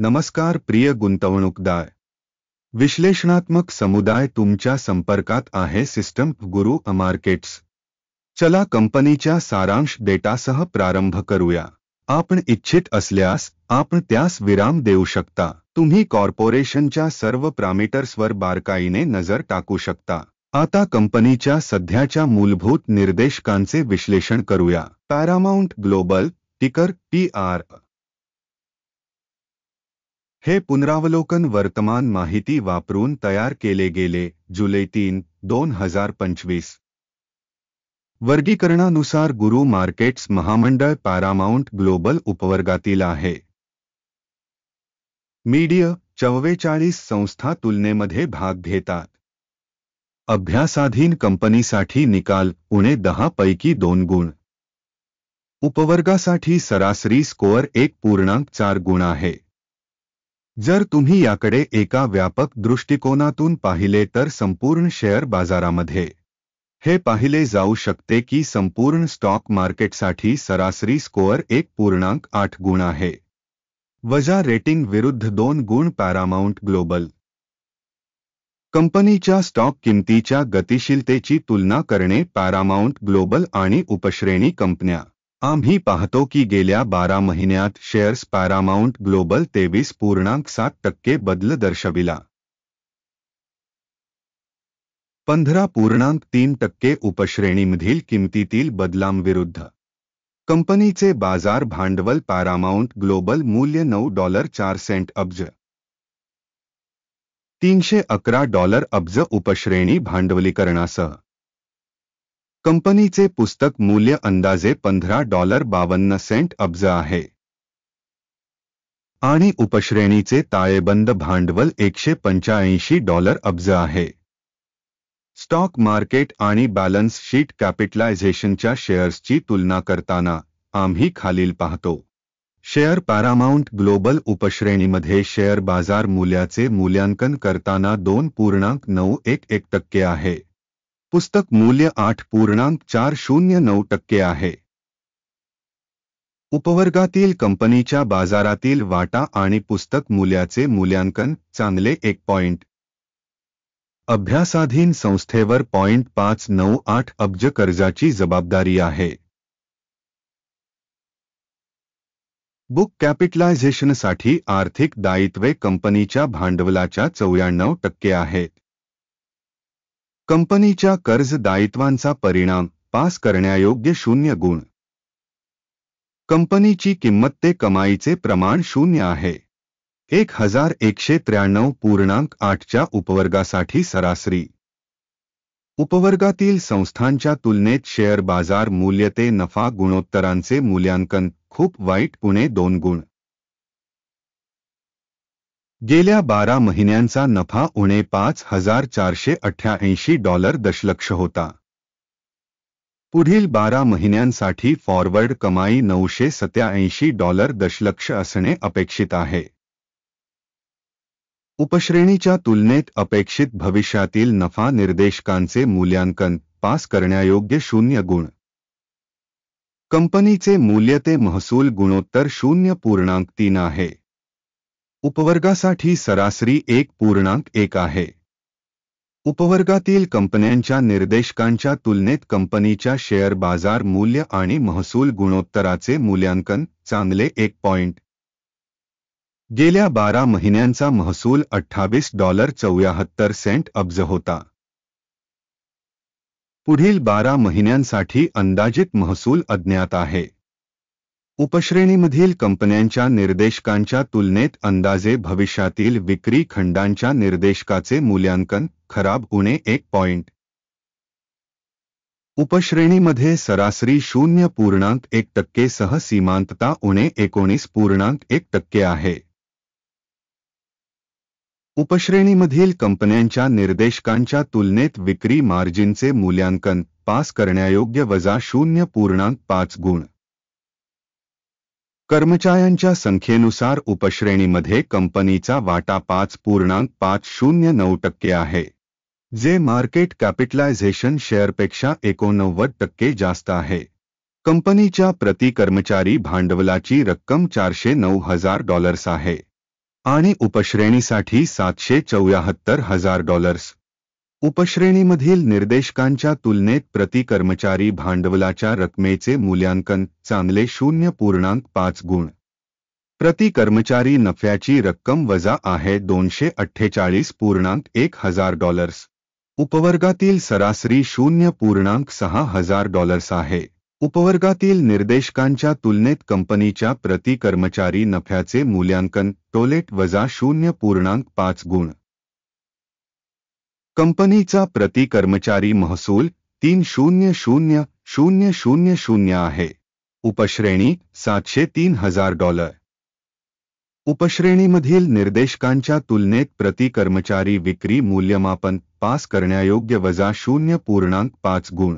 नमस्कार प्रिय गुंतवणूकदार. विश्लेषणात्मक समुदाय तुमच्या संपर्कात आहे. सिस्टम गुरु मार्केट्स. चला कंपनीच्या सारांश डेटासह प्रारंभ करूया. आपण इच्छित असल्यास आपण त्यास विराम देऊ शकता. तुम्ही कॉर्पोरेशनच्या सर्व पॅरामीटर्सवर बारकाईने नजर टाकू शकता. आता कंपनीच्या सध्याच्या मूलभूत निर्देशकांचे विश्लेषण करूया. पॅरामाउंट ग्लोबल, टिकर PR. हे पुनरावलोकन वर्तमान माहिती वापरून तयार केले गेले. जुलै 3, 2025. वर्गीकरणानुसार गुरु मार्केट्स महामंडळ पॅरामाउंट ग्लोबल उपवर्गातील आहे. मीडिया 44 संस्था तुलनेमध्ये भाग घेतात. अभ्यासाधीन कंपनीसाठी निकाल उणे 10 पैकी 2 गुण. उपवर्गासाठी सरासरी स्कोअर 1.4 गुण आहे. जर तुम्ही याकडे एका व्यापक दृष्टिकोनातून पाहिले तर संपूर्ण शेअर बाजारामध्ये हे पाहिले जाऊ शकते की संपूर्ण स्टॉक मार्केटसाठी सरासरी स्कोअर 1.8 गुण आहे. वजा रेटिंग विरुद्ध 2 गुण. पॅरामाउंट ग्लोबल कंपनीच्या स्टॉक किमतीच्या गतिशीलतेची तुलना करणे. पॅरामाउंट ग्लोबल आणि उपश्रेणी कंपन्या. आम्ही पाहतो की गेल्या 12 महिन्यात शेअर्स पॅरामाउंट ग्लोबल 23.7% बदल दर्शविला. 15.3% उपश्रेणीमधील किमतीतील बदलांविरुद्ध. कंपनीचे बाजार भांडवल. पॅरामाउंट ग्लोबल मूल्य $9.04 अब्ज. $311 अब्ज उपश्रेणी भांडवलीकरणासह. कंपनीचे पुस्तक मूल्य अंदाजे $15.52 अब्ज आहे. आणि उपश्रेणीचे ताळेबंद भांडवल $185 अब्ज आहे. स्टॉक मार्केट आणि बॅलन्स शीट कॅपिटलायझेशनच्या शेअर्सची तुलना करताना आम्ही खालील पाहतो. शेअर. पॅरामाउंट ग्लोबल उपश्रेणीमध्ये शेअर बाजार मूल्याचे मूल्यांकन करताना 2.911% आहे. पुस्तक मूल्य 8.409% आहे. उपवर्गातील कंपनीच्या बाजारातील वाटा आणि पुस्तक मूल्याचे मूल्यांकन चांगले 1 पॉइंट. अभ्यासाधीन संस्थेवर 598 अब्ज कर्जाची जबाबदारी आहे. बुक कॅपिटलायझेशनसाठी आर्थिक दायित्वे कंपनीच्या भांडवलाच्या 94% आहेत. कंपनीच्या कर्ज दायित्वांचा परिणाम. पास करण्यायोग्य 0 गुण. कंपनीची किंमत ते कमाईचे प्रमाण 0 आहे. 1193.8 च्या उपवर्गासाठी सरासरी. उपवर्गातील संस्थांच्या तुलनेत शेअर बाजार मूल्य ते नफा गुणोत्तरांचे मूल्यांकन खूप वाईट. उणे 2 गुण. गेल्या 12 महिन्यांचा नफा उणे $5,488 दशलक्ष होता. पुढील 12 महिन्यांसाठी फॉरवर्ड कमाई $987 दशलक्ष असणे अपेक्षित आहे. उपश्रेणीच्या तुलनेत अपेक्षित भविष्यातील नफा निर्देशकांचे मूल्यांकन. पास करण्यायोग्य 0 गुण. कंपनीचे मूल्य ते महसूल गुणोत्तर 0.3 आहे. उपवर्गासाठी सरासरी 1.1 आहे. उपवर्गातील कंपन्यांच्या निर्देशकांच्या तुलनेत कंपनीच्या शेअर बाजार मूल्य आणि महसूल गुणोत्तराचे मूल्यांकन चांगले 1 पॉइंट. गेल्या 12 महिन्यांचा महसूल $28.74 अब्ज होता. पुढील 12 महिन्यांसाठी अंदाजित महसूल अज्ञात आहे. उपश्रेणीमधील कंपन्यांच्या निर्देशकांच्या तुलनेत अंदाजे भविष्यातील विक्री खंडांच्या निर्देशकाचे मूल्यांकन खराब. उणे 1 पॉइंट. उपश्रेणीमध्ये सरासरी 0.1% सह सीमांतता उणे 19.1% आहे. उपश्रेणीमधील कंपन्यांच्या निर्देशकांच्या तुलनेत विक्री मार्जिनचे मूल्यांकन. पास करण्यायोग्य वजा 0.5 गुण. कर्मचाऱ्यांच्या संख्येनुसार उपश्रेणीमध्ये कंपनीचा वाटा 5.509% आहे, जे मार्केट कॅपिटलायझेशन शेअरपेक्षा 89% जास्त आहे. कंपनीच्या प्रति कर्मचारी भांडवलाची रक्कम $409,000 आहे. आणि उपश्रेणीसाठी $774,000. उपश्रेणीमधील निर्देशकांच्या तुलनेत प्रति कर्मचारी भांडवलाच्या रकमेचे मूल्यांकन चांगले 0.5 गुण. प्रति कर्मचारी नफ्याची रक्कम वजा आहे $248,100. उपवर्गातील सरासरी $0.6 आहे. उपवर्गातील निर्देशकांच्या तुलनेत कंपनीच्या प्रति कर्मचारी नफ्याचे मूल्यांकन टोलेट वजा 0.5 गुण. कंपनीचा प्रति कर्मचारी महसूल $300,000 आहे. उपश्रेणी $703,000. उपश्रेणीमधील निर्देशकांच्या तुलनेत प्रति कर्मचारी विक्री मूल्यमापन पास करण्यायोग्य वजा 0.5 गुण.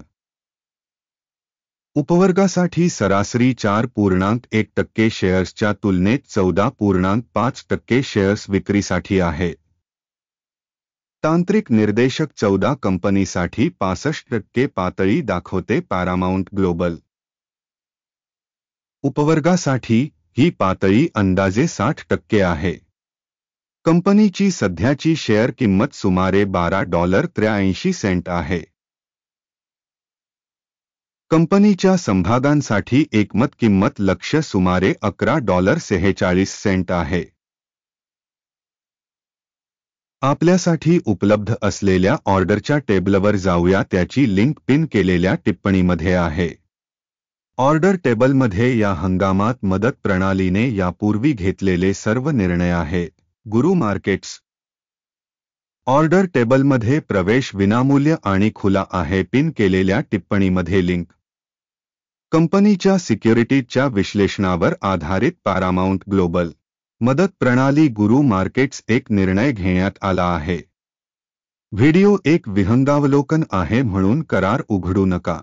उपवर्गासाठी सरासरी 4.1% शेअर्सच्या तुलनेत 14.5% शेअर्स विक्रीसाठी आहे. तांत्रिक निर्देशक 14 कंपनीसाठी 65% पातळी दाखवते पॅरामाउंट ग्लोबल. उपवर्गासाठी ही पातळी अंदाजे 60% आहे. कंपनीची सध्याची शेअर किंमत सुमारे $12.83 आहे. कंपनीच्या समभागांसाठी एकमत किंमत लक्ष्य सुमारे $11.46 आहे. आपल्यासाठी उपलब्ध असलेल्या ऑर्डरच्या टेबलवर जाऊया. त्याची लिंक पिन केलेल्या टिप्पणीमध्ये आहे. ऑर्डर टेबलमध्ये या हंगामात मदत प्रणालीने यापूर्वी घेतलेले सर्व निर्णय आहेत. गुरु मार्केट्स. ऑर्डर टेबलमध्ये प्रवेश विनामूल्य आणि खुला आहे. पिन केलेल्या टिप्पणीमध्ये लिंक. कंपनीच्या सिक्युरिटीजच्या विश्लेषणावर आधारित पॅरामाउंट ग्लोबल मदत प्रणाली गुरु मार्केट्स एक निर्णय घेण्यात आला आहे. व्हिडिओ एक विहंगावलोकन आहे म्हणून करार उघडू नका.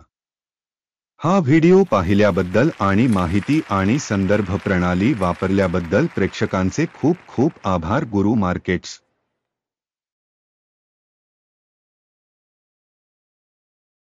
हा व्हिडिओ पाहिल्याबद्दल आणि माहिती आणि संदर्भ प्रणाली वापरल्याबद्दल प्रेक्षकांचे खूप खूप आभार. गुरु मार्केट्स.